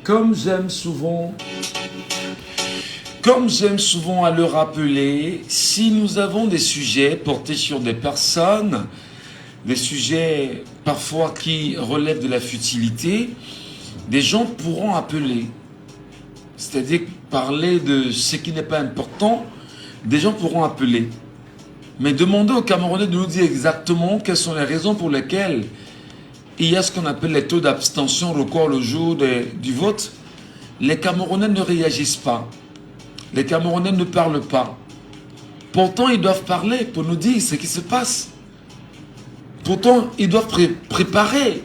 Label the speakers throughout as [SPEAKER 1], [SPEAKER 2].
[SPEAKER 1] Comme j'aime souvent à le rappeler, si nous avons des sujets portés sur des personnes, des sujets parfois qui relèvent de la futilité, des gens pourront appeler. C'est-à-dire parler de ce qui n'est pas important, des gens pourront appeler. Mais demandez aux Camerounais de nous dire exactement quelles sont les raisons pour lesquelles il y a ce qu'on appelle les taux d'abstention record le jour du vote. Les Camerounais ne réagissent pas. Les Camerounais ne parlent pas. Pourtant, ils doivent parler pour nous dire ce qui se passe. Pourtant, ils doivent préparer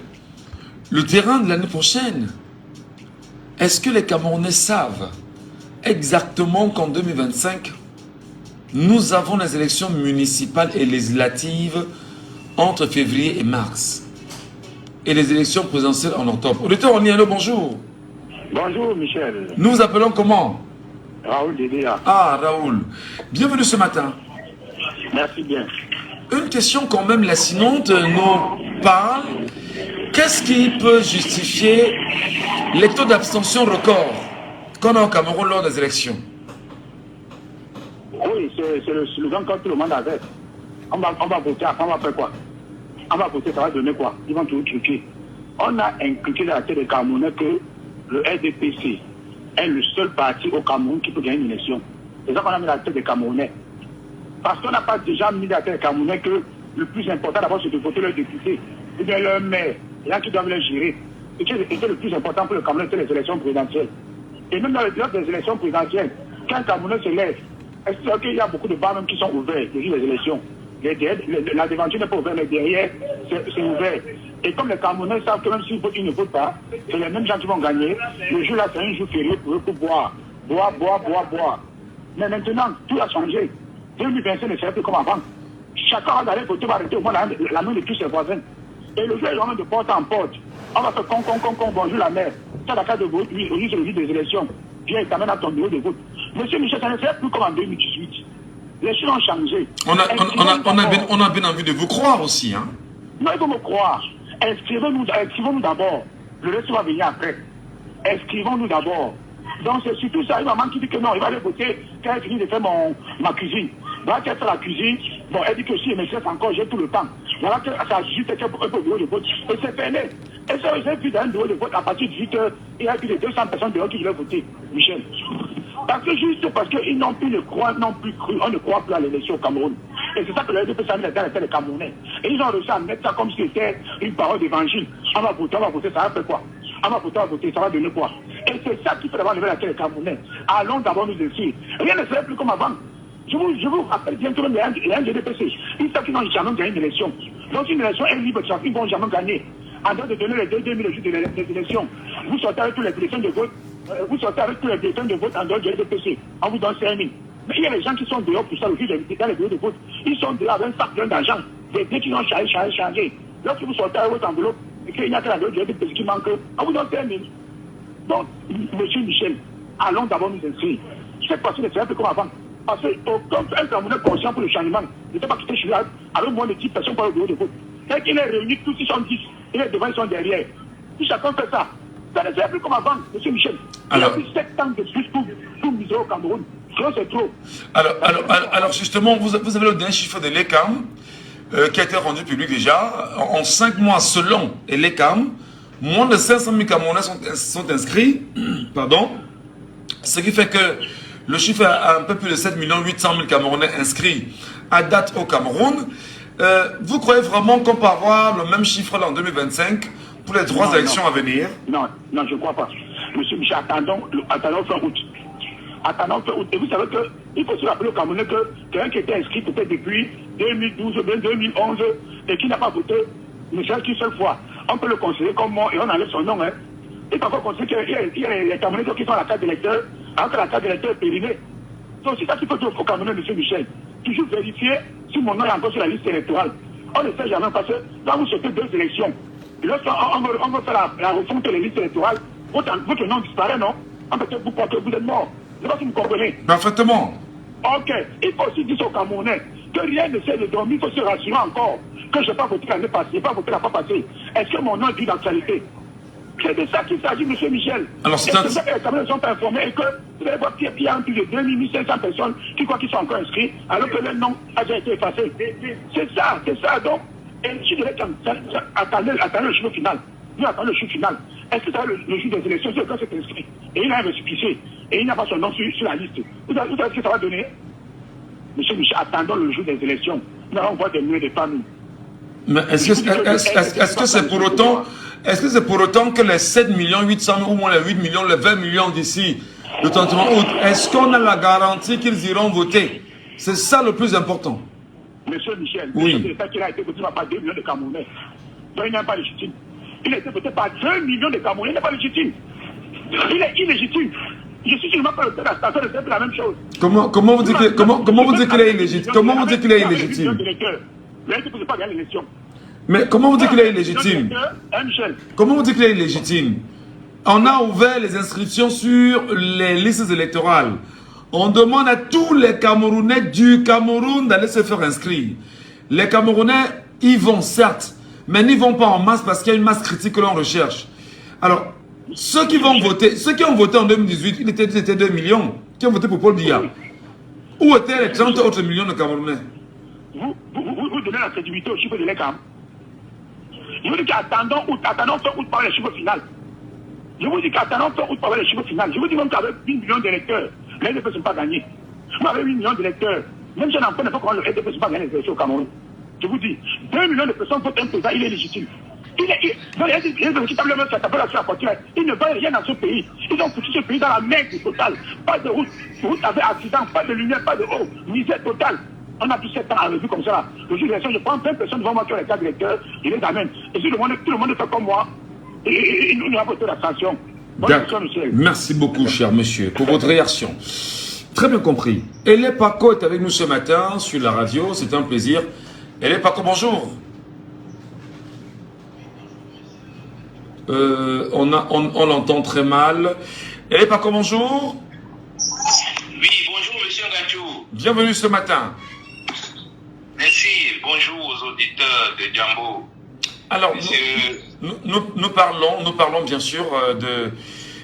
[SPEAKER 1] le terrain de l'année prochaine. Est-ce que les Camerounais savent exactement qu'en 2025, nous avons les élections municipales et législatives entre février et mars, et les élections présidentielles en octobre? Auditeur, on y est, bonjour.
[SPEAKER 2] Bonjour Michel.
[SPEAKER 1] Nous vous appelons comment?
[SPEAKER 2] Raoul Dédéa.
[SPEAKER 1] Ah, Raoul. Bienvenue ce matin.
[SPEAKER 2] Merci bien.
[SPEAKER 1] Une question quand même lancinante nous parle. Qu'est-ce qui peut justifier les taux d'abstention records qu'on a au Cameroun lors des élections?
[SPEAKER 2] Oui, c'est le slogan que tout le monde avait. On va voter, après on va faire quoi? On va voter, ça va donner quoi? Ils vont tout truquer. On a inculqué dans la tête des Camerounais que le RDPC est le seul parti au Cameroun qui peut gagner une élection. C'est ça qu'on a mis dans la tête des Camerounais. Parce qu'on n'a pas déjà mis dans la tête des Camerounais que le plus important d'abord c'est de voter leurs députés, ou bien leurs maires, les gens qui doivent les gérer. Et que le plus important pour le Cameroun, c'est les élections présidentielles. Et même dans le cadre des élections présidentielles, quand un Camerounais se lève, est-ce qu'il y a beaucoup de bars même qui sont ouverts le jour des élections? La devanture n'est pas ouverte, mais derrière, c'est ouvert. Et comme les Camerounais savent que même s'ils votent, ils ne votent pas, c'est les mêmes gens qui vont gagner. Le jour-là, c'est un jour férié pour eux pour boire. Boire. Mais maintenant, tout a changé. 2025 ne serait plus comme avant. Chacun va aller voter, va arrêter au moins la main de tous ses voisins. Et le jour est vraiment de porte en porte. On va faire con, bonjour la mère. Ça, la carte de vote, oui, aujourd'hui, c'est le jour des élections. Viens et t'amène à ton bureau de vote. Monsieur Michel, ça ne serait plus comme en 2018. Les choses ont changé.
[SPEAKER 1] On a bien envie de vous croire aussi, hein?
[SPEAKER 2] Non, il faut me croire. Inscrivons-nous d'abord. Le reste va venir après. Inscrivons-nous d'abord. Donc c'est surtout ça, il maman qui dit que non, il va aller voter quand elle finit de faire ma cuisine. Voilà qu'elle fait la cuisine, bon, elle dit que si elle me laisse encore, j'ai tout le temps. Voilà que ça juste qu'elle peut au bureau de vote. Et c'est fermé. Et ça, j'ai vu dans un bureau de vote à partir de 8 heures, il y a plus de 200 personnes dehors qui voulaient voter, Michel. Parce que juste parce qu'ils n'ont plus cru, on ne croit plus à l'élection au Cameroun. Et c'est ça que le RDP s'est mis dans la tête des Camerounais. Et ils ont réussi à mettre ça comme si c'était une parole d'évangile. On va voter, ça va faire quoi? On va voter, ça va donner quoi? Et c'est ça qui fait d'abord lever la tête des Camerounais. Allons d'abord nous inscrire. Rien ne serait plus comme avant. Je vous rappelle bien que même les NGDPC, ils savent qu'ils n'ont jamais gagné une élection. Donc une élection est libre, ils ne vont jamais gagner. En train de donner les 2000 jours des élections, vous sortez avec tous les bulletins de vote, en dehors du NGDPC. On vous donne 5 000. Mais il y a les gens qui sont dehors pour ça, le jour dans les bureaux de vote. Ils sont dehors avec un sac plein d'argent. Des biens qui ont changé. Lorsque vous sortez avec votre enveloppe, et qu'il y a que la dehors du NGDPC qui manque, on vous donne 5 000. Donc, monsieur Michel, allons d'abord nous inscrire. Cette fois-ci, c'est un peu comme avant. Parce qu'un Camerounais conscient pour le changement, il ne peut pas quitter chez lui avec moins de 10 personnes pour le bureau de vote. Dès qu'il est réuni, tous ils sont 10, il est devant, ils sont derrière. Si chacun fait ça, ça ne serait plus comme avant, monsieur Michel. Il y a plus 7 ans de plus pour miser au Cameroun. C'est trop.
[SPEAKER 1] Alors justement, vous avez le dernier chiffre de l'ECAM qui a été rendu public déjà. En 5 mois, selon l'ECAM, moins de 500 000 Camerounais sont inscrits. Pardon. Ce qui fait que le chiffre a un peu plus de 7 800 000 Camerounais inscrits à date au Cameroun. Vous croyez vraiment qu'on peut avoir le même chiffre là en 2025 pour les 3 élections à venir?
[SPEAKER 2] Non, je ne crois pas. Monsieur Michel, attendons fin août. Et vous savez qu'il faut se rappeler au Camerounais que quelqu'un qui était inscrit peut-être depuis 2012 ou 2011 et qui n'a pas voté, ne serait qu'une seule fois, on peut le considérer comme mort et on enlève son nom. Hein. Il faut encore considérer qu'il y a les Camerounais qui sont à la carte d'électeur, alors que la carte d'électeur est périmée. Donc c'est ça qu'il faut dire au Camerounais, monsieur Michel. Toujours vérifier si mon nom est encore sur la liste électorale. On ne sait jamais parce que là vous sortez 2 élections. Et lorsqu'on veut faire la refonte des listes électorales, votre nom disparaît, non? On peut vous porter, vous êtes mort. Je ne sais pas si vous comprenez.
[SPEAKER 1] Parfaitement.
[SPEAKER 2] Ok. Il faut aussi dire aux Camerounais que rien ne sert de dormir. Il faut se rassurer encore que je n'ai pas voté l'année passée, je n'ai pas voté la fois passée. Est-ce que mon nom est d'actualité? C'est de ça qu'il s'agit, M. Michel.
[SPEAKER 1] Alors, c'est un...
[SPEAKER 2] ça que les Camerounais ne sont pas informés et que vous allez voir qu'il y a plus de 2500 personnes qui croient qu'ils sont encore inscrits alors que leur nom a déjà été effacé. C'est ça. Donc, et si vous attendez le chiffre final, nous attendons le chiffre final. Est-ce que ça va le jour des élections, c'est quand c'est inscrit et il a un récépissé et il n'a pas son nom sur la liste. Vous savez ce que ça va donner? Monsieur Michel, attendons le jour des élections. Nous allons voir des milliers de familles.
[SPEAKER 1] Mais est-ce que c'est pour autant... Est-ce que c'est pour autant que les 7 800 000 ou moins les 8 millions, les 20 millions d'ici, le 31 août, est-ce qu'on a la garantie qu'ils iront voter? C'est ça le plus important.
[SPEAKER 2] Monsieur Michel,
[SPEAKER 1] oui.
[SPEAKER 2] Le fait qu'il a été voté par 2 millions de Camerounais, donc il n'est pas légitime. Il a été voté par 2 millions de Camerounais, il n'est pas légitime. Il est illégitime. Je suis sûrement pas le fait de faire la même chose.
[SPEAKER 1] Comment vous dites qu'il est illégitime? Comment vous dites qu'il est illégitime?
[SPEAKER 2] Il a été posé par l'élection.
[SPEAKER 1] Mais comment vous dites qu'il est illégitime? Comment vous dites qu'il est illégitime? On a ouvert les inscriptions sur les listes électorales. On demande à tous les Camerounais du Cameroun d'aller se faire inscrire. Les Camerounais, ils vont certes, mais n'y vont pas en masse parce qu'il y a une masse critique que l'on recherche. Alors, ceux qui vont voter, ceux qui ont voté en 2018, il était 2 millions qui ont voté pour Paul Biya. Où étaient les 30 autres millions de Camerounais?
[SPEAKER 2] Vous donnez la crédibilité au chiffre de l'ECAM. Je vous dis qu'attendons fin août par les chiffres finales. Je vous dis qu'attendons fin août par les chiffres finales. Je vous dis même qu'avec 8 millions d'électeurs, les LDP ne sont pas gagnés. Moi, avec 8 millions d'électeurs, même si on n'en connaît pas comment les LDP ne sont pas gagnés les élections au Cameroun. Je vous dis, 2 millions de personnes votent un président, il est légitime. Il y a des véritablement qui s'appellent sur la frontière. Ils ne veulent rien dans ce pays. Ils ont foutu ce pays dans la merde totale. Pas de route avec accident, pas de lumière, pas de eau. Misère totale. On a plus 7 ans à revue comme ça. Le jour de l'élection, je prends 20 personnes devant moi qui ont les cartes d'électeurs, je les amène. Et si tout le monde fait comme moi, et nous avons voté la sanction.
[SPEAKER 1] Merci beaucoup, cher monsieur, pour votre réaction. Très bien compris. Elé Paco est avec nous ce matin sur la radio, c'est un plaisir. Elé Paco, bonjour. On l'entend très mal. Elé Paco, bonjour.
[SPEAKER 3] Oui, bonjour, monsieur Ngachou.
[SPEAKER 1] Bienvenue ce matin.
[SPEAKER 3] Merci, bonjour aux auditeurs de Djambo.
[SPEAKER 1] Alors, nous parlons bien sûr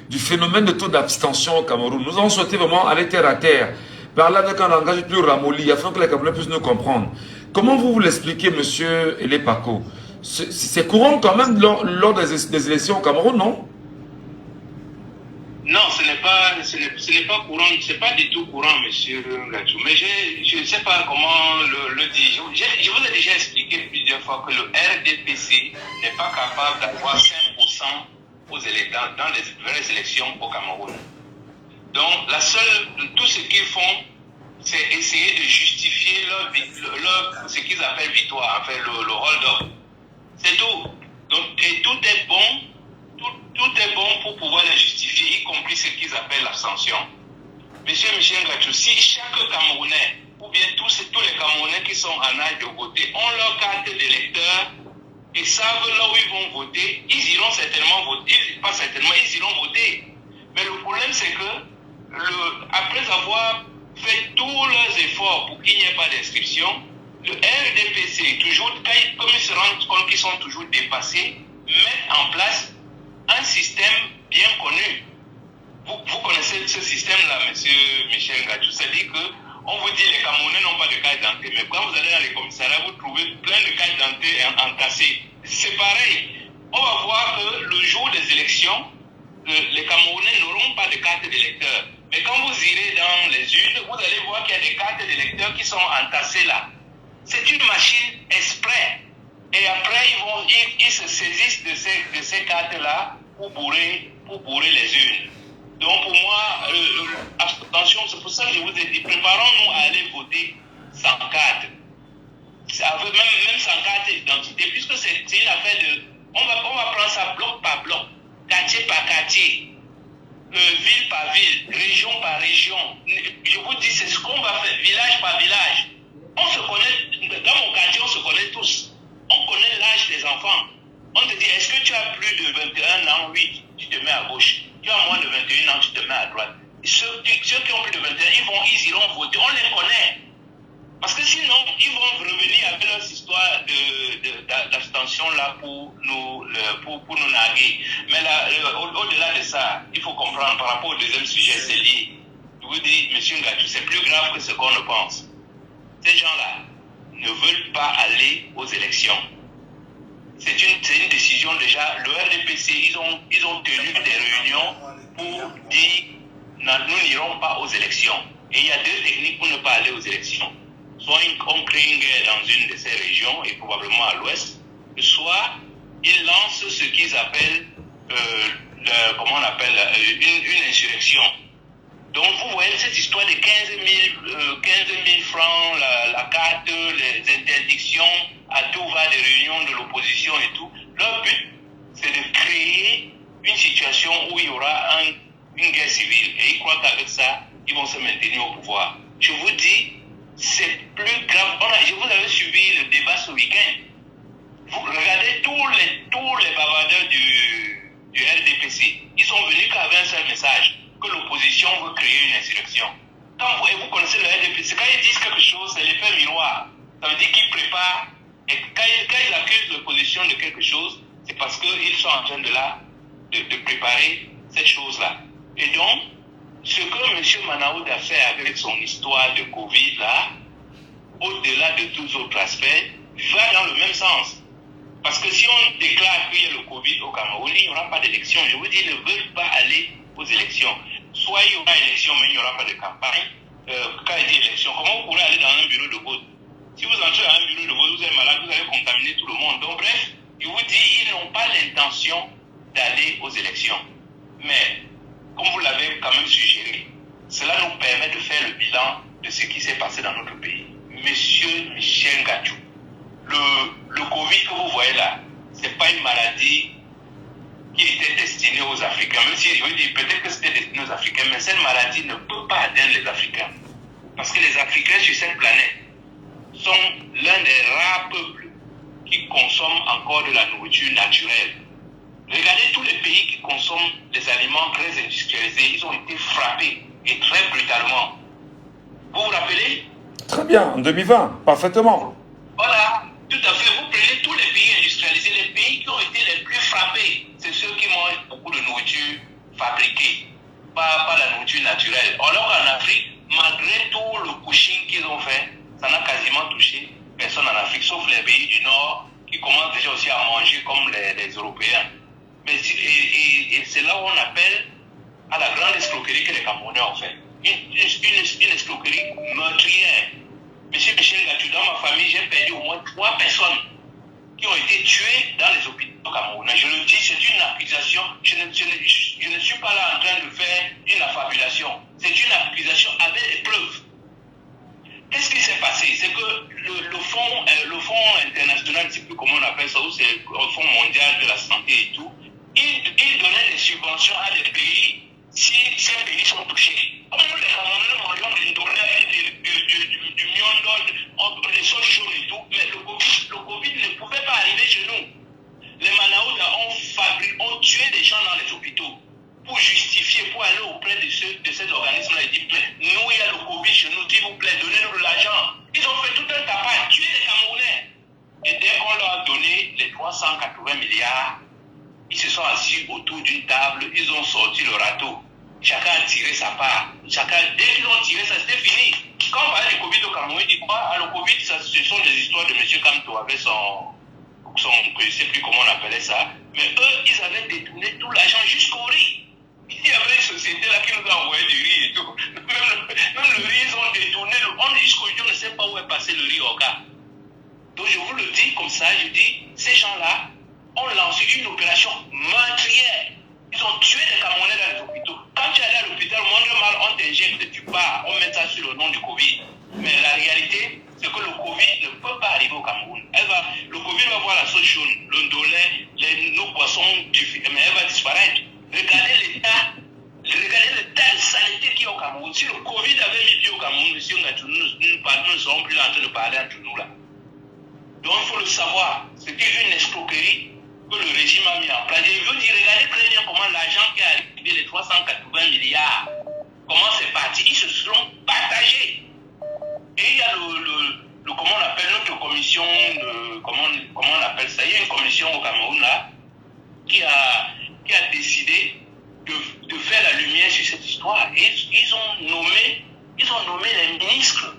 [SPEAKER 1] du phénomène de taux d'abstention au Cameroun. Nous avons souhaité vraiment aller terre à terre, parler avec un langage plus ramolli, afin que les Camerounais puissent nous comprendre. Comment vous l'expliquez, monsieur Elé Paco? C'est courant quand même lors des élections au Cameroun, non?
[SPEAKER 3] Non, ce n'est pas courant, c'est pas du tout courant, monsieur Ngachou. Mais je ne sais pas comment le dire. Je vous ai déjà expliqué plusieurs fois que le RDPC n'est pas capable d'avoir 5% dans les vraies élections au Cameroun. Donc, tout ce qu'ils font, c'est essayer de justifier ce qu'ils appellent victoire, enfin le hold-up. C'est tout. Donc, et tout est bon. Tout est bon pour pouvoir les justifier, y compris ce qu'ils appellent l'abstention. Monsieur Michel Ngachou, si chaque Camerounais, ou bien tous les Camerounais qui sont en âge de voter, ont leur carte d'électeur et savent là où ils vont voter, ils iront certainement voter. Pas certainement, ils iront voter. Mais le problème, c'est que, après avoir fait tous leurs efforts pour qu'il n'y ait pas d'inscription, le RDPC, toujours, comme ils se rendent compte qu'ils sont toujours dépassés, met en place un système bien connu. Vous connaissez ce système-là, monsieur Michel Ngachou. C'est-à-dire qu'on vous dit que les Camerounais n'ont pas de carte d'identité. Mais quand vous allez dans les commissariats, vous trouvez plein de cartes d'identité entassées. C'est pareil. On va voir que le jour des élections, les Camerounais n'auront pas de carte d'électeur. Mais quand vous irez dans les urnes, vous allez voir qu'il y a des cartes d'électeurs qui sont entassées là. C'est une machine exprès. Et après, ils se saisissent de ces cartes-là pour bourrer les urnes. Donc pour moi, attention, c'est pour ça que je vous ai dit, préparons-nous à aller voter sans carte. Même sans carte d'identité, puisque c'est une affaire de... On va prendre ça bloc par bloc, quartier par quartier, ville par ville, région par région. Je vous dis, c'est ce qu'on va faire, village par village. On se connaît, dans mon quartier, on se connaît tous. On connaît l'âge des enfants. On te dit, est-ce que tu as plus de 21 ans? Oui, tu te mets à gauche. Tu as moins de 21 ans, tu te mets à droite. Ceux qui ont plus de 21, ils iront voter. On les connaît. Parce que sinon, ils vont revenir avec leur histoire d'abstention là pour nous narguer. Mais là, au-delà de ça, il faut comprendre par rapport au deuxième sujet, c'est lié. Je vous dis, monsieur Ngatou, c'est plus grave que ce qu'on ne pense. Ces gens-là ne veulent pas aller aux élections. C'est une décision déjà. Le RDPC, ils ont tenu des réunions pour dire nous n'irons pas aux élections. Et il y a deux techniques pour ne pas aller aux élections. Soit on crée une guerre dans une de ces régions, et probablement à l'ouest, soit ils lancent ce qu'ils appellent, une insurrection. Donc vous voyez cette histoire de 15 000 francs, la carte, les interdictions, à tout va des réunions de l'opposition et tout. Leur but, c'est de créer une situation où il y aura une guerre civile. Et ils croient qu'avec ça, ils vont se maintenir au pouvoir. Je vous dis, c'est plus grave. Je vous avais suivi le débat ce week-end. Vous regardez tous les bavardeurs du RDPC. Ils sont venus qu'avec un seul message, que l'opposition veut créer une insurrection. Et vous connaissez le RDPC, quand ils disent quelque chose, c'est l'effet miroir. Ça veut dire qu'ils préparent. Et quand ils accusent l'opposition de quelque chose, c'est parce qu'ils sont en train de préparer cette chose-là. Et donc, ce que M. Manaoud a fait avec son histoire de Covid, là, au-delà de tous autres aspects, va dans le même sens. Parce que si on déclare qu'il y a le Covid au Cameroun, il n'y aura pas d'élection. Je vous dis, ils ne veulent pas aller aux élections. Soit il y aura élection, mais il n'y aura pas de campagne. Quand il dit élection, comment vous pourrez aller dans un bureau de vote? Si vous entrez dans un bureau de vote, vous êtes malade, vous allez contaminer tout le monde. Donc bref, je vous dis, ils n'ont pas l'intention d'aller aux élections. Mais, comme vous l'avez quand même suggéré, cela nous permet de faire le bilan de ce qui s'est passé dans notre pays. Monsieur Michel Ngatou, le Covid que vous voyez là, ce n'est pas une maladie qui était destinée aux Africains. Même si je veux dire, peut-être que c'était destiné aux Africains, mais cette maladie ne peut pas atteindre les Africains. Parce que les Africains sur cette planète sont l'un des rares peuples qui consomment encore de la nourriture naturelle. Regardez tous les pays qui consomment des aliments très industrialisés, ils ont été frappés et très brutalement. Vous vous rappelez?
[SPEAKER 1] Très bien, en 2020, parfaitement.
[SPEAKER 3] Voilà, tout à fait. Vous prenez tous les pays industrialisés, les pays qui ont été les plus frappés, c'est ceux qui mangent beaucoup de nourriture fabriquée, pas la nourriture naturelle. Alors qu'en Afrique, malgré tout le pushing qu'ils ont fait, ça n'a quasiment touché personne en Afrique, sauf les pays du Nord qui commencent déjà aussi à manger comme les Européens. Mais et c'est là où on appelle à la grande escroquerie que les Camerounais ont fait. Une escroquerie meurtrière. Monsieur Michel Ngatou, dans ma famille, j'ai perdu au moins 3 personnes qui ont été tuées dans les hôpitaux camerounais. Je le dis, c'est une accusation. Je ne suis pas là en train de faire une affabulation. C'est une accusation avec des preuves. Qu'est-ce qui s'est passé? C'est que le fonds international, je ne sais plus comment on appelle ça, ou c'est le Fonds mondial de la santé et tout, il donnait des subventions à des pays si ces pays sont touchés. Comme nous, les Camerounais, mangeons des dollars, du miondo, des sauces chaudes et tout, mais le Covid ne pouvait pas arriver chez nous. Les Manaouda ont tué des gens dans les hôpitaux pour justifier, pour aller auprès de ces organismes-là et dire, nous, il y a le Covid chez nous, s'il vous plaît, donnez-nous de l'argent. Ils ont fait tout un tapage, tué les Camerounais. Et dès qu'on leur a donné les 380 milliards, ils se sont assis autour d'une table, ils ont sorti le râteau. Chacun a tiré sa part. Dès qu'ils ont tiré ça, c'était fini. Quand on parlait du Covid au Cameroun, ils disent quoi? Le Covid, ce sont des histoires de M. Kamto avec son, je ne sais plus comment on appelait ça. Mais eux, ils avaient détourné tout l'argent jusqu'au riz. Il y avait une société là qui nous a envoyé du riz et tout. Même le riz, ils ont détourné. Jusqu'au jour, on ne sait pas où est passé le riz au gars. Donc je vous le dis comme ça, je dis, ces gens-là ont lancé une opération meurtrière. Ils ont tué les Camerounais dans les hôpitaux. Quand tu es allé à l'hôpital, moindre mal, on t'injecte, tu pars, on met ça sur le nom du Covid. Mais la réalité, c'est que le Covid ne peut pas arriver au Cameroun. Le Covid va voir la sauce chaude, le ndolé, nos poissons, mais elle va disparaître. Regardez l'état de saleté qu'il y a au Cameroun. Si le Covid avait mis pied au Cameroun, monsieur Ngatou, nous ne serons plus en train de parler entre nous là. Donc il faut le savoir, c'était une escroquerie que le régime a mis en place. Je veux dire, regardez très bien comment l'argent qui a arrivé, les 380 milliards, comment c'est parti. Ils se seront partagés. Et il y a comment on appelle notre commission, comment on appelle ça? Il y a une commission au Cameroun là qui a décidé de faire la lumière sur cette histoire. Et ils ont nommé les ministres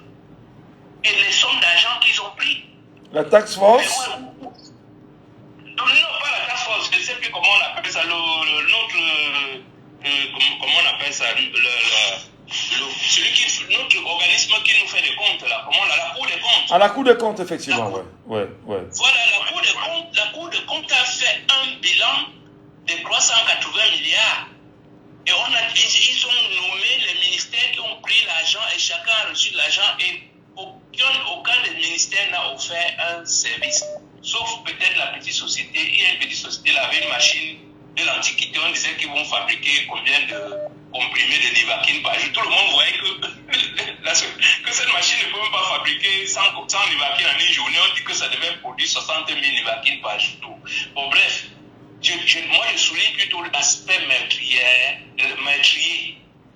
[SPEAKER 3] et les sommes d'argent qu'ils ont pris.
[SPEAKER 1] La tax force?
[SPEAKER 3] Non, pas la task force, je ne sais plus comment on appelle ça, comment on appelle ça, notre organisme qui nous fait des comptes, là, la Cour des comptes.
[SPEAKER 1] À la Cour des comptes, effectivement, ouais.
[SPEAKER 3] Voilà, la Cour des comptes a fait un bilan de 380 milliards. Et ils ont nommé les ministères qui ont pris l'argent et chacun a reçu l'argent et aucun des ministères n'a offert un service. Sauf peut-être la petite société. Il y a une petite société, là, avec une machine de l'Antiquité. On disait qu'ils vont fabriquer combien de comprimés de Nivaquine par jour. Tout le monde voyait que cette machine ne peut même pas fabriquer 100 Nivaquine en une journée. On dit que ça devait produire 60 000 Nivaquine par jour. Bon, bref, moi je souligne plutôt l'aspect meurtrier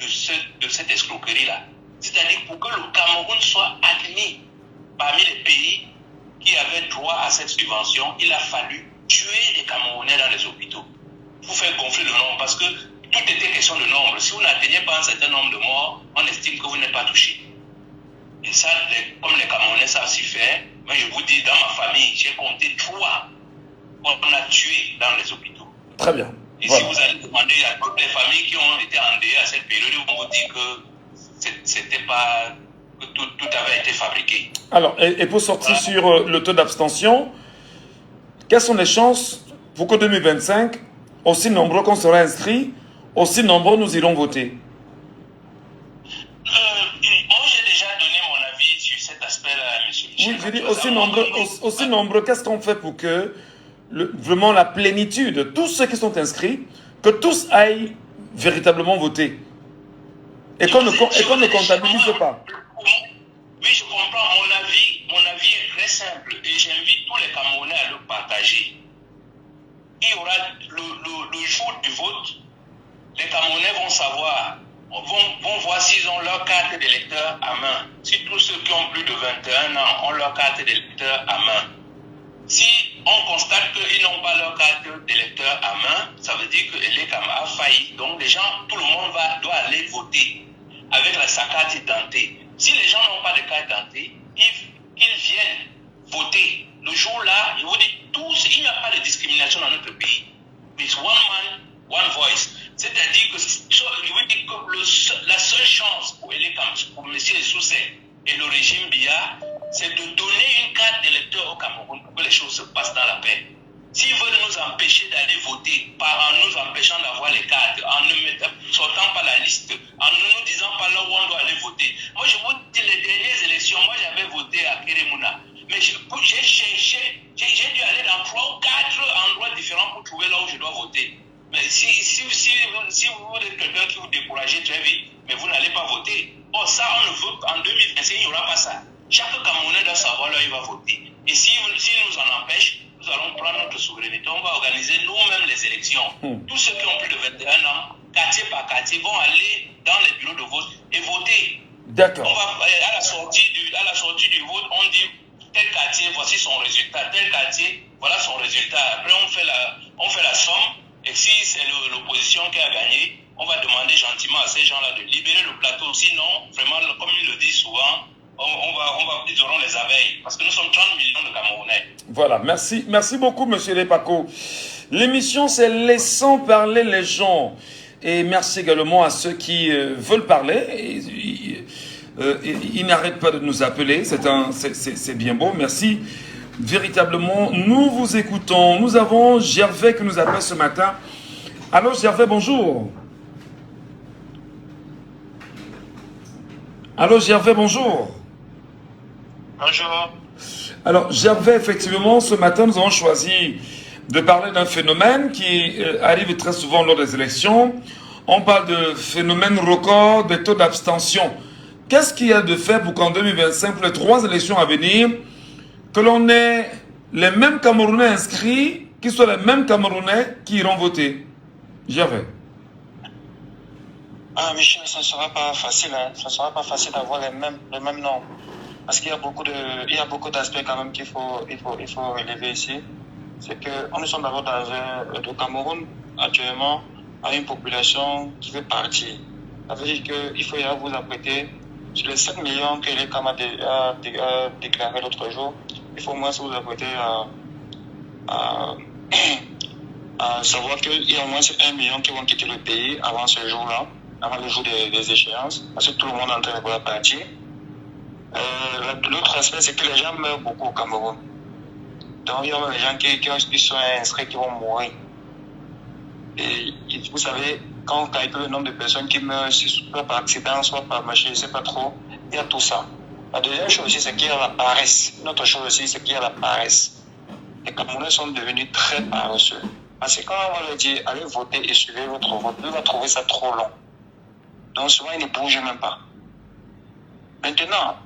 [SPEAKER 3] de cette escroquerie-là. C'est-à-dire pour que le Cameroun soit admis parmi les pays qui avaient droit à cette subvention, il a fallu tuer les Camerounais dans les hôpitaux pour faire gonfler le nombre, parce que tout était question de nombre. Si vous n'atteignez pas un certain nombre de morts, on estime que vous n'êtes pas touché. Et ça, comme les Camerounais savent s'y faire, moi je vous dis, dans ma famille, j'ai compté 3 qu'on a tués dans les hôpitaux.
[SPEAKER 1] Très bien.
[SPEAKER 3] Et voilà. Si vous allez demander à toutes les familles qui ont été endeuillées à cette période, ils vont vous dire que c'était pas... que tout avait été fabriqué.
[SPEAKER 1] Alors, et pour sortir sur le taux d'abstention, quelles sont les chances pour que 2025, aussi nombreux qu'on sera inscrits, aussi nombreux nous irons voter?
[SPEAKER 3] Moi, j'ai déjà donné mon avis sur cet aspect-là, monsieur Michel.
[SPEAKER 1] Oui, je dis aussi nombreux, qu'est-ce qu'on fait pour que vraiment la plénitude de tous ceux qui sont inscrits, que tous aillent véritablement voter et qu'on ne comptabilise pas?
[SPEAKER 3] Oui, je comprends. Mon avis est très simple et j'invite tous les Camerounais à le partager. Il y aura le jour du vote, les Camerounais vont savoir, vont voir s'ils ont leur carte d'électeur à main. Si tous ceux qui ont plus de 21 ans ont leur carte d'électeur à main. Si on constate qu'ils n'ont pas leur carte d'électeur à main, ça veut dire que l'ECAM a failli. Donc les gens, tout le monde doit aller voter avec sa carte d'identité. Si les gens n'ont pas de carte d'identité, qu'ils viennent voter. Le jour-là, je vous dis tous, il n'y a pas de discrimination dans notre pays. It's one man, one voice. C'est-à-dire que je vous dis que la seule chance pour M. Sousset et le régime Biya, c'est de donner une carte d'électeur au Cameroun pour que les choses se passent dans la paix. S'ils veulent nous empêcher d'aller voter, en nous empêchant d'avoir les cartes, en ne sortant pas la liste, en ne nous disant pas là où on doit aller voter. Moi, je vous dis, les dernières élections, moi j'avais voté à Kérémouna. Mais j'ai cherché, j'ai dû aller dans 3 ou 4 endroits différents pour trouver là où je dois voter. Mais si vous êtes quelqu'un qui vous découragez très vite, mais vous n'allez pas voter. Oh, ça, on ne veut, en 2025, il n'y aura pas ça. Chaque Camerounais doit savoir là où il va voter. Et s'il nous en empêche, nous allons prendre notre souveraineté. On va organiser nous-mêmes les élections. Tous ceux qui ont plus de 21 ans, quartier par quartier, vont aller dans les bureaux de vote et voter.
[SPEAKER 1] D'accord.
[SPEAKER 3] À la sortie du vote, on dit tel quartier, voici son résultat. Tel quartier, voilà son résultat. Après, on fait la somme. Et si c'est l'opposition qui a gagné, on va demander gentiment à ces gens-là de libérer le plateau. Sinon, vraiment, comme ils le disent souvent, ils auront les abeilles. Parce que nous sommes 30 millions de Camerounais.
[SPEAKER 1] Voilà, merci beaucoup, monsieur Lepako. L'émission, c'est Laissons parler les gens. Et merci également à ceux qui veulent parler. Ils n'arrêtent pas de nous appeler. C'est bien beau. Merci. Véritablement, nous vous écoutons. Nous avons Gervais qui nous appelle ce matin. Allô, Gervais, bonjour. Allô, Gervais, bonjour.
[SPEAKER 3] Bonjour.
[SPEAKER 1] Alors, Gervais, effectivement, ce matin, nous avons choisi de parler d'un phénomène qui arrive très souvent lors des élections. On parle de phénomène record des taux d'abstention. Qu'est-ce qu'il y a de fait pour qu'en 2025, pour les 3 élections à venir, que l'on ait les mêmes Camerounais inscrits, qu'ils soient les mêmes Camerounais qui iront voter? Gervais.
[SPEAKER 4] Ah, Michel, ça ne sera pas facile. Hein. Ça ne sera pas facile d'avoir le même nombre. parce qu'il y a beaucoup d'aspects quand même qu'il faut relever ici. C'est que nous sommes d'abord le Cameroun actuellement a une population qui veut partir. Ça veut dire qu'il faut y avoir vous apprêter sur les 7 millions que l'ECAM a déclaré l'autre jour. Il faut au moins vous apprêter à savoir qu'il y a au moins 1 million qui vont quitter le pays avant ce jour-là, avant le jour des échéances, parce que tout le monde est en train de vouloir partir. L'autre aspect, c'est que les gens meurent beaucoup au Cameroun. Donc, il y a des gens qui sont inscrits, qui vont mourir. Et vous savez, quand on calcule le nombre de personnes qui meurent, soit par accident, soit par machin, je ne sais pas trop, il y a tout ça. La deuxième chose aussi, c'est qu'il y a la paresse. Une autre chose aussi, c'est qu'il y a la paresse. Les Camerounais sont devenus très paresseux. Parce que quand on va leur dire, allez voter et suivez votre vote, ils vont trouver ça trop long. Donc souvent, ils ne bougent même pas. Maintenant,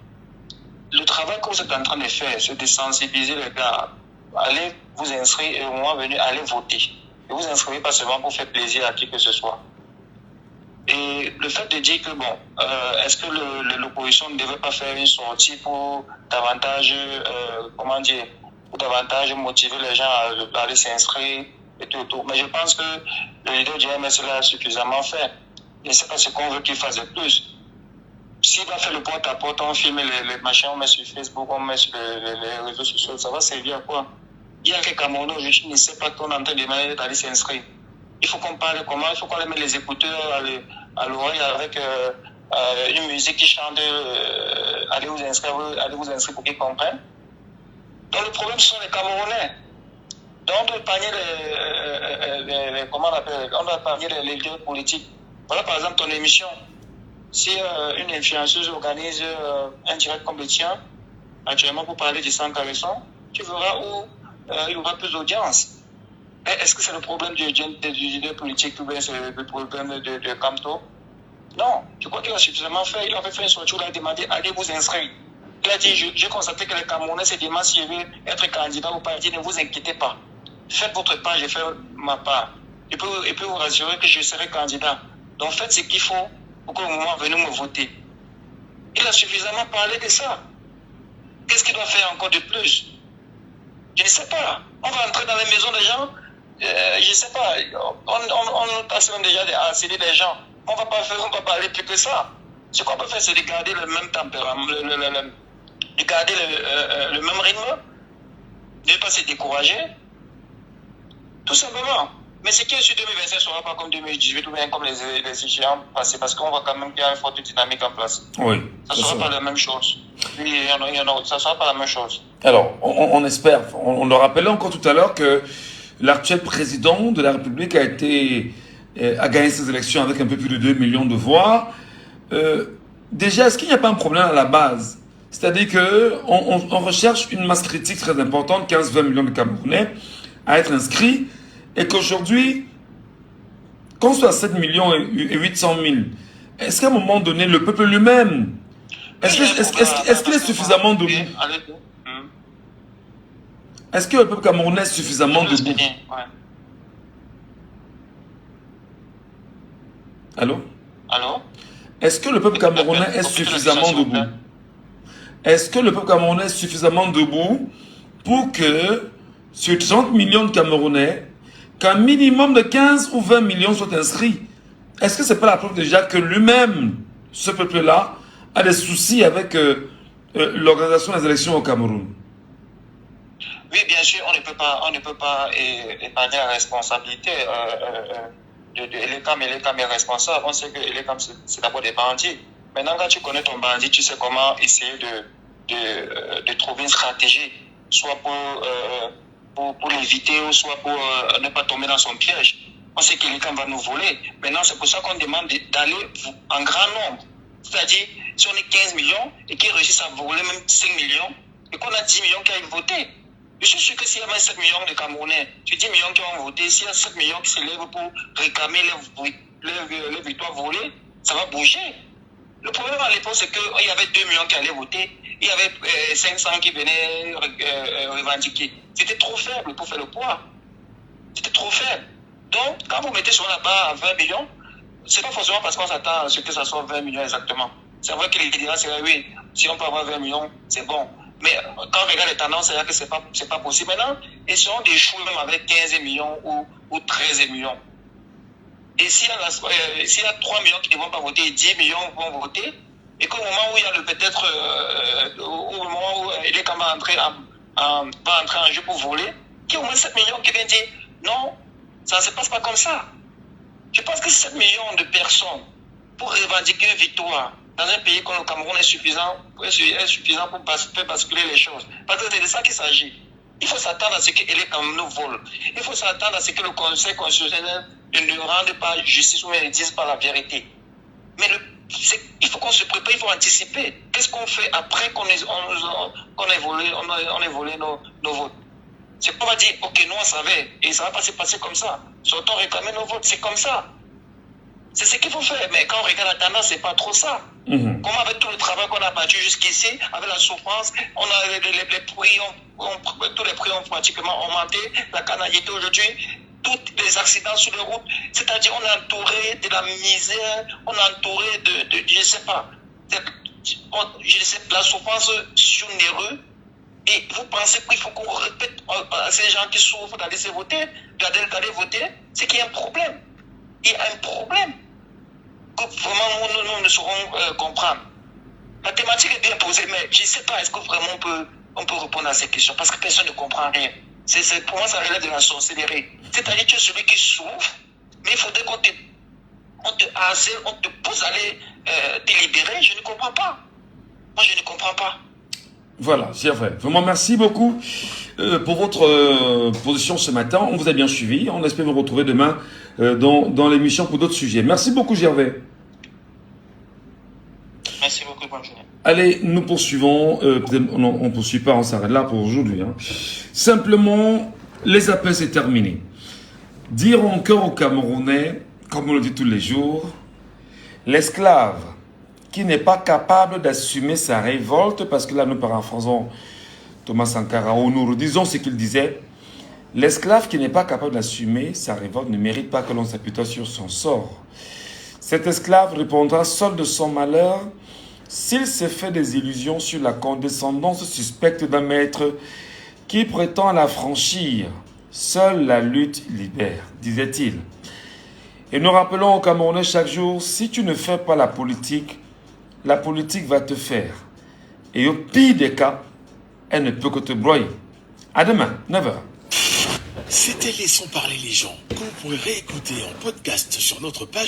[SPEAKER 4] le travail que vous êtes en train de faire, c'est de sensibiliser les gars. Allez vous inscrire et au moment venu, allez voter. Ne vous inscrivez pas seulement pour faire plaisir à qui que ce soit. Et le fait de dire que, est-ce que l'opposition ne devait pas faire une sortie pour davantage, pour davantage motiver les gens à aller s'inscrire et tout. Mais je pense que le leader du MS l'a suffisamment fait. Et c'est pas ce qu'on veut qu'il fasse de plus. S'il va faire le porte-à-porte, on filme les machins, on met sur Facebook, on met sur les réseaux sociaux, ça va servir à quoi? Il y a quelques Camerounais aujourd'hui qui ne sait pas qu'on est en train de demander d'aller s'inscrire. Il faut qu'on parle comment, il faut qu'on les mette les écouteurs à l'oreille avec une musique qui chante allez vous inscrire pour qu'ils comprennent. Donc le problème, ce sont les Camerounais. Donc on doit épargner on doit épargner les leaders politiques. Voilà par exemple ton émission. Si une influenceuse organise un direct comme le tien, actuellement pour parler du sang caressant, tu verras où il y aura plus d'audience. Est-ce que c'est le problème du leader politique ou bien c'est le problème de Camto? Non, je crois qu'il a suffisamment fait. Il avait fait une sortie où il a demandé allez vous inscrire. Il a dit j'ai constaté que les Camerounais se demandent s'ils veulent être candidats ou pas. Il dit ne vous inquiétez pas. Faites votre part, je fais ma part. Je peux vous rassurer que je serai candidat. Donc faites ce qu'il faut pour qu'au moment venu me voter. Il a suffisamment parlé de ça. Qu'est-ce qu'il doit faire encore de plus? Je ne sais pas. On va entrer dans les maisons des gens. Je ne sais pas. On passe même déjà à harceler les gens. On va pas aller plus que ça. Ce qu'on peut faire, c'est de garder le même tempérament, de garder le même rythme, de ne pas se décourager. Tout simplement. Mais ce qui est sur 2025 ne sera pas comme 2018 ou bien comme les échéances passées, parce qu'on voit quand même qu'il y a une forte dynamique en place.
[SPEAKER 1] Oui.
[SPEAKER 4] Ça ne sera pas la même chose. Ça ne sera pas la même chose.
[SPEAKER 1] Alors, on espère. On le rappelait encore tout à l'heure que l'actuel président de la République a gagné ces élections avec un peu plus de 2 millions de voix. Déjà, est-ce qu'il n'y a pas un problème à la base? C'est-à-dire qu'on recherche une masse critique très importante, 15-20 millions de Camerounais, à être inscrits, et qu'aujourd'hui, qu'on soit à 7 millions et 800 000, est-ce qu'à un moment donné, le peuple lui-même, est-ce qu'il est suffisamment debout? Est-ce que le peuple camerounais est suffisamment debout? Allô? Est-ce que le peuple camerounais est suffisamment debout? Est-ce que le peuple camerounais est suffisamment debout pour que sur 30 millions de Camerounais, qu'un minimum de 15 ou 20 millions soient inscrits? Est-ce que c'est pas la preuve déjà que lui-même, ce peuple-là, a des soucis avec l'organisation des élections au Cameroun?
[SPEAKER 4] Oui, bien sûr, on ne peut pas épargner la responsabilité de l'ECAM. L'ECAM est responsable. On sait que l'ECAM, c'est d'abord des bandits. Maintenant, quand tu connais ton bandit, tu sais comment essayer de trouver une stratégie, soit pour l'éviter ou soit pour ne pas tomber dans son piège. On sait que l'ECAM va nous voler. Maintenant, c'est pour ça qu'on demande d'aller en grand nombre. C'est-à-dire, si on est 15 millions et qu'ils réussissent à voler même 5 millions, et qu'on a 10 millions qui aillent voter, je suis sûr que s'il y a 7 millions de Camerounais, sur 10 millions qui vont voter, s'il y a 7 millions qui se lèvent pour réclamer les victoires volées, ça va bouger. Le problème à l'époque, c'est qu'il y avait 2 millions qui allaient voter, il y avait 500 qui venaient revendiquer. C'était trop faible pour faire le poids. C'était trop faible. Donc, quand vous mettez sur la barre à 20 millions, c'est pas forcément parce qu'on s'attend à ce que ça soit 20 millions exactement. C'est vrai que l'idéal serait oui, si on peut avoir 20 millions, c'est bon. Mais quand on regarde les tendances, c'est là que c'est pas possible. Maintenant, essayons d'échouer même avec 15 millions ou 13 millions. Et s'il y a 3 millions qui ne vont pas voter, 10 millions vont voter, et qu'au moment où il y a peut-être, au moment où il est quand même va entrer en jeu pour voler, qu'il y a au moins 7 millions qui viennent dire non, ça ne se passe pas comme ça. Je pense que 7 millions de personnes pour revendiquer une victoire dans un pays comme le Cameroun est suffisant pour faire basculer les choses. Parce que c'est de ça qu'il s'agit. Il faut s'attendre à ce que les Cameroun nous volent. Il faut s'attendre à ce que le Conseil constitutionnel ne rende pas justice ou ne dise pas la vérité. Mais il faut qu'on se prépare, il faut anticiper. Qu'est-ce qu'on fait après qu'on ait volé nos votes? C'est qu'on va dire, ok, nous on savait, et ça va pas se passer comme ça. Sortons réclamer nos votes, c'est comme ça. C'est ce qu'il faut faire. Mais quand on regarde la tendance, c'est pas trop ça. Comme avec tout le travail qu'on a battu jusqu'ici, avec la souffrance, on a les prix, tous les prix ont pratiquement augmenté. La canalité aujourd'hui, tous les accidents sur les routes, c'est-à-dire on est entouré de la misère, on est entouré de je sais pas, la souffrance surnéreuse. Et vous pensez qu'il faut qu'on répète à ces gens qui souffrent d'aller se voter, d'aller voter, c'est qu'il y a un problème. Il y a un problème que vraiment nous ne saurons comprendre. La thématique est bien posée, mais je ne sais pas, est-ce que vraiment on peut répondre à ces questions, parce que personne ne comprend rien. Pour moi, ça relève de la sorcellerie. C'est-à-dire que tu es celui qui souffre, mais il faudrait qu'on te pousse à aller te libérer. Je ne comprends pas. Moi, je ne comprends pas.
[SPEAKER 1] Voilà, c'est vrai. Vraiment, merci beaucoup pour votre position ce matin. On vous a bien suivi. On espère vous retrouver demain dans l'émission pour d'autres sujets. Merci beaucoup, Gervais.
[SPEAKER 4] Merci beaucoup, bonne journée.
[SPEAKER 1] Allez, nous poursuivons. On ne poursuit pas, on s'arrête là pour aujourd'hui. Simplement, les appels, c'est terminé. Dire encore aux Camerounais, comme on le dit tous les jours, l'esclave qui n'est pas capable d'assumer sa révolte, parce que là nous paraphrasons Thomas Sankara, ou nous redisons ce qu'il disait, l'esclave qui n'est pas capable d'assumer sa révolte ne mérite pas que l'on s'appuie sur son sort. Cet esclave répondra seul de son malheur s'il se fait des illusions sur la condescendance suspecte d'un maître qui prétend la franchir. Seule la lutte libère, disait-il. Et nous rappelons aux Camerounais chaque jour, si tu ne fais pas la politique va te faire. Et au pire des cas, elle ne peut que te broyer. À demain, 9h.
[SPEAKER 5] C'était Laissons parler les gens, que vous pourrez réécouter en podcast sur notre page.